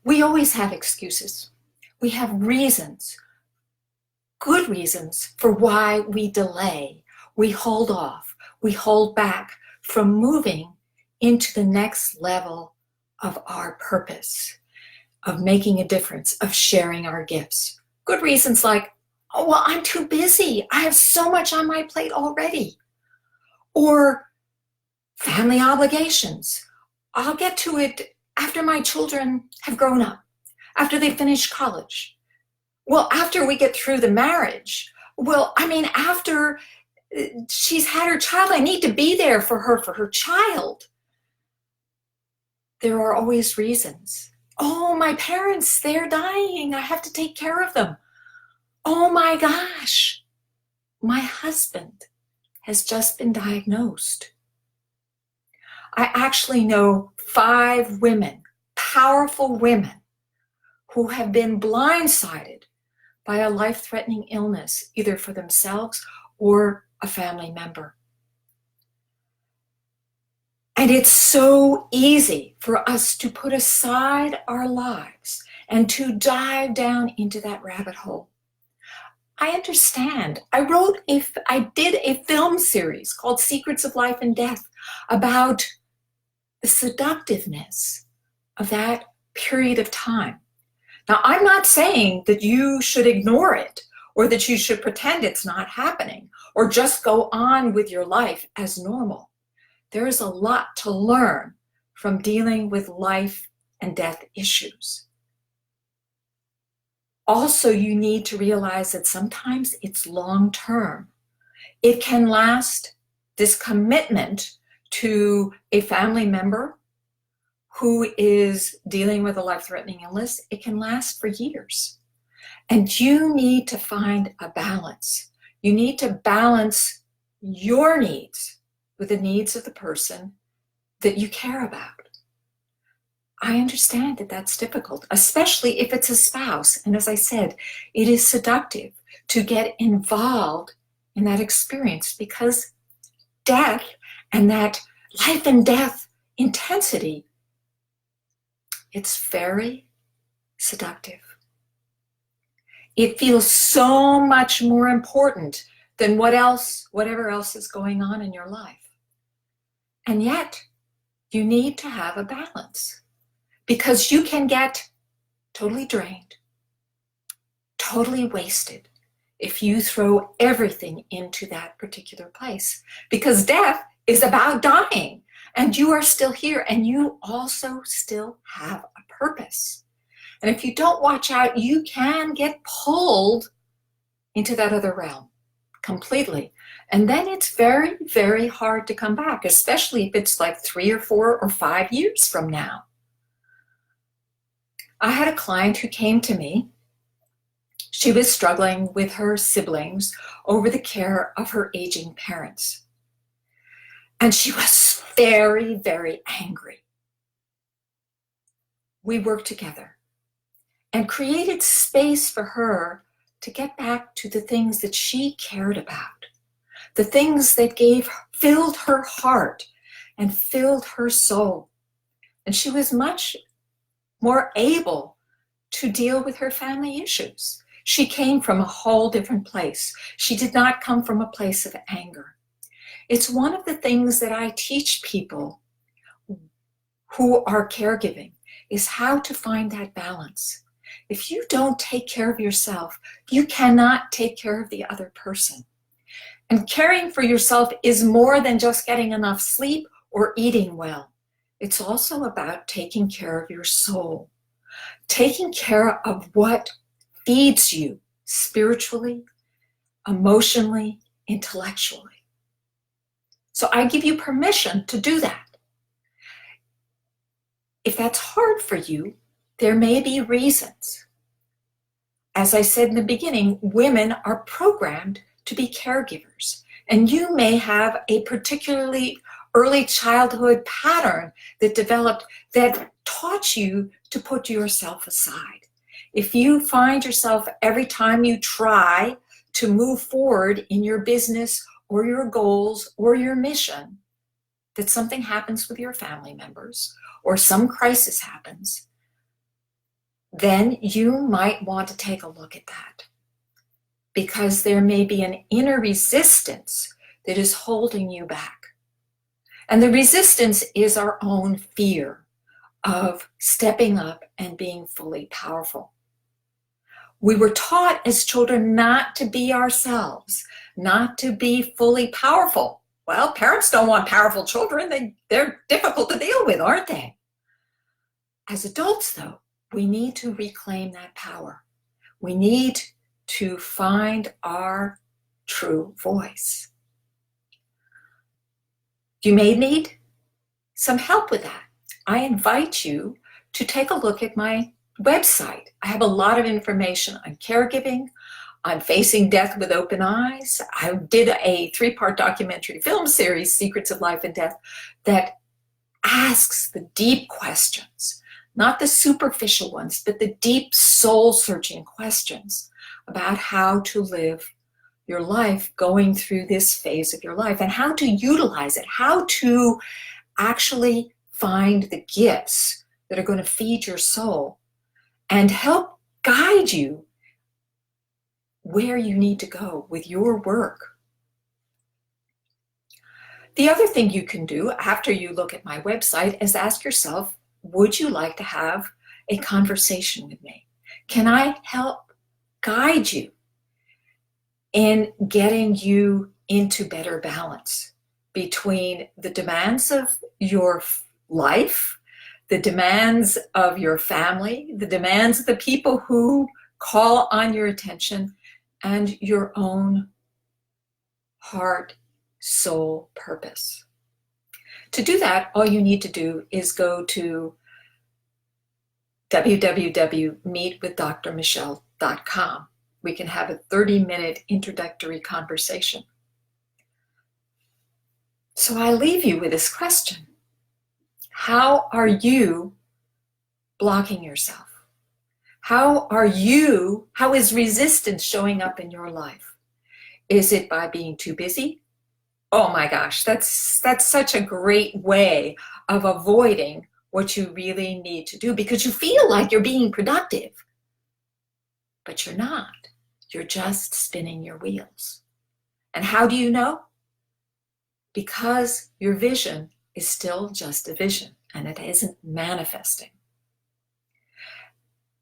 We always have excuses. We have reasons, good reasons for why we delay, we hold off, we hold back from moving into the next level of our purpose, of making a difference, of sharing our gifts. Good reasons like, oh, well, I'm too busy. I have so much on my plate already. Or family obligations. I'll get to it after my children have grown up, after they finish college. Well, after we get through the marriage. Well, I mean, after she's had her child, I need to be there for her child. There are always reasons. Oh, my parents, they're dying. I have to take care of them. Oh my gosh, my husband has just been diagnosed. I actually know 5 women, powerful women, who have been blindsided by a life-threatening illness, either for themselves or a family member. And it's so easy for us to put aside our lives and to dive down into that rabbit hole. I understand. I did a film series called Secrets of Life and Death about the seductiveness of that period of time. Now, I'm not saying that you should ignore it or that you should pretend it's not happening or just go on with your life as normal. There is a lot to learn from dealing with life and death issues. Also, you need to realize that sometimes it's long-term. It can last, this commitment to a family member who is dealing with a life-threatening illness, it can last for years. And you need to find a balance. You need to balance your needs with the needs of the person that you care about. I understand that that's difficult, especially if it's a spouse. And as I said, it is seductive to get involved in that experience because death and that life and death intensity, it's very seductive. It feels so much more important than whatever else is going on in your life. And yet, you need to have a balance because you can get totally drained, totally wasted if you throw everything into that particular place. Because death is about dying, and you are still here, and you also still have a purpose. And if you don't watch out, you can get pulled into that other realm completely. And then it's very, very hard to come back, especially if it's like 3 or 4 or 5 years from now. I had a client who came to me. She was struggling with her siblings over the care of her aging parents. And she was very, very angry. We worked together and created space for her to get back to the things that she cared about, the things that filled her heart and filled her soul. And she was much more able to deal with her family issues. She came from a whole different place. She did not come from a place of anger. It's one of the things that I teach people who are caregiving is how to find that balance. If you don't take care of yourself, you cannot take care of the other person. And caring for yourself is more than just getting enough sleep or eating well. It's also about taking care of your soul, taking care of what feeds you spiritually, emotionally, intellectually. So I give you permission to do that. If that's hard for you, there may be reasons. As I said in the beginning, women are programmed to be caregivers, and you may have a particularly early childhood pattern that developed that taught you to put yourself aside. If you find yourself every time you try to move forward in your business or your goals or your mission, that something happens with your family members or some crisis happens, then you might want to take a look at that, because there may be an inner resistance that is holding you back. And the resistance is our own fear of stepping up and being fully powerful. We were taught as children not to be ourselves, not to be fully powerful. Well, parents don't want powerful children. They're difficult to deal with, aren't they? As adults, though, we need to reclaim that power. We need to find our true voice. You may need some help with that. I invite you to take a look at my website. I have a lot of information on caregiving, on facing death with open eyes. I did a 3-part documentary film series, Secrets of Life and Death, that asks the deep questions, not the superficial ones, but the deep soul-searching questions about how to live your life going through this phase of your life and how to utilize it, how to actually find the gifts that are going to feed your soul and help guide you where you need to go with your work. The other thing you can do after you look at my website is ask yourself, would you like to have a conversation with me? Can I help guide you in getting you into better balance between the demands of your life, the demands of your family, the demands of the people who call on your attention, and your own heart, soul purpose? To do that, all you need to do is go to www.meetwithdrmichelle.com. We can have a 30-minute introductory conversation. So I leave you with this question. How are you blocking yourself? How is resistance showing up in your life? Is it by being too busy? Oh my gosh, that's such a great way of avoiding what you really need to do, because you feel like you're being productive, but you're not. You're just spinning your wheels. And how do you know? Because your vision is still just a vision and it isn't manifesting.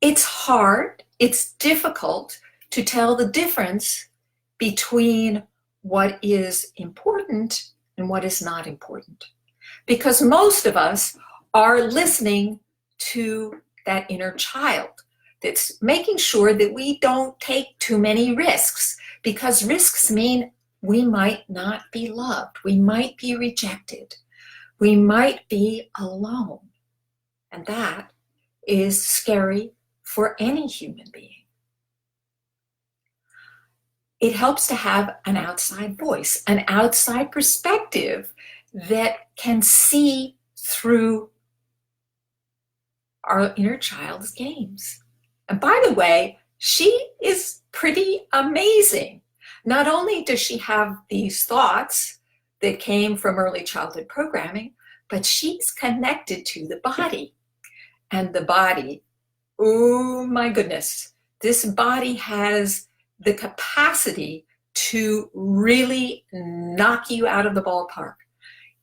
It's hard, it's difficult to tell the difference between what is important and what is not important, because most of us are listening to that inner child that's making sure that we don't take too many risks, because risks mean we might not be loved, we might be rejected, we might be alone, and that is scary for any human being. It helps to have an outside voice, an outside perspective that can see through our inner child's games. And by the way, she is pretty amazing. Not only does she have these thoughts that came from early childhood programming, but she's connected to the body. And the body, oh my goodness, this body has the capacity to really knock you out of the ballpark.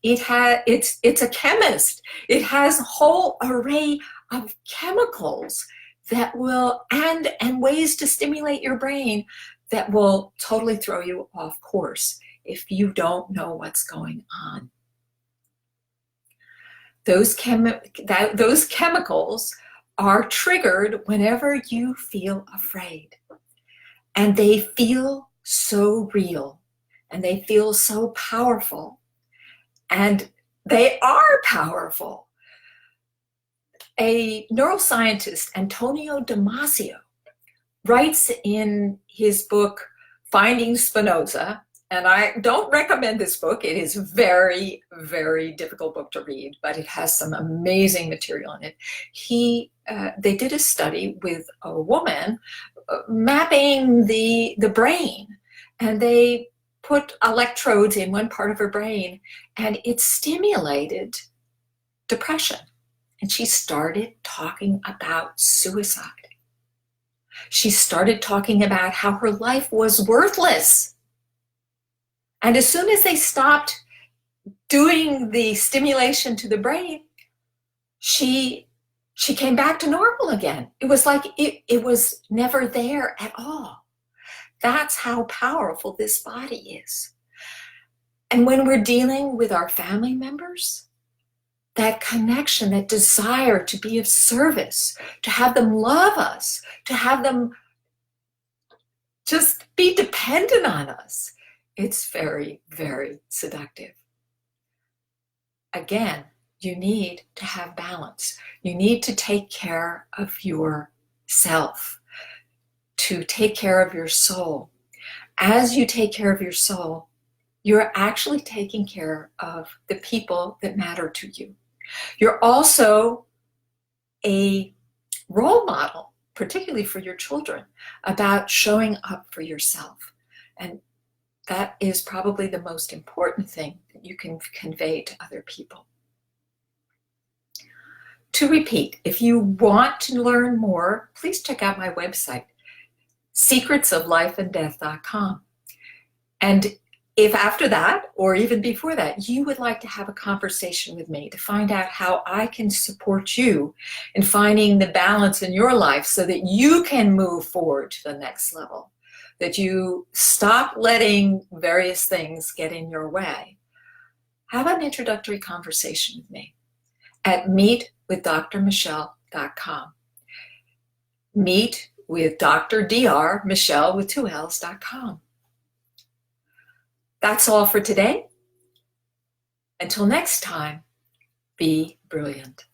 It's a chemist. It has a whole array of chemicals that will, and ways to stimulate your brain that will totally throw you off course if you don't know what's going on. Those chemicals are triggered whenever you feel afraid. And they feel so real, and they feel so powerful, and they are powerful. A neuroscientist, Antonio Damasio, writes in his book, Finding Spinoza, and I don't recommend this book. It is a very, very difficult book to read, but it has some amazing material in it. They did a study with a woman mapping the brain, and they put electrodes in one part of her brain, and it stimulated depression and she started talking about suicide. She started talking about how her life was worthless. And as soon as they stopped doing the stimulation to the brain, she came back to normal again. It was like it was never there at all. That's how powerful this body is. And when we're dealing with our family members, that connection, that desire to be of service, to have them love us, to have them just be dependent on us, it's very, very seductive. Again, you need to have balance. You need to take care of yourself, to take care of your soul. As you take care of your soul, you're actually taking care of the people that matter to you. You're also a role model, particularly for your children, about showing up for yourself. And that is probably the most important thing that you can convey to other people. To repeat, if you want to learn more, please check out my website, secretsoflifeanddeath.com. And if after that, or even before that, you would like to have a conversation with me to find out how I can support you in finding the balance in your life so that you can move forward to the next level, that you stop letting various things get in your way, have an introductory conversation with me at meetwithdrmichelle.com. Meet with Dr. Dr. Michelle with 2 L's.com. That's all for today. Until next time, be brilliant.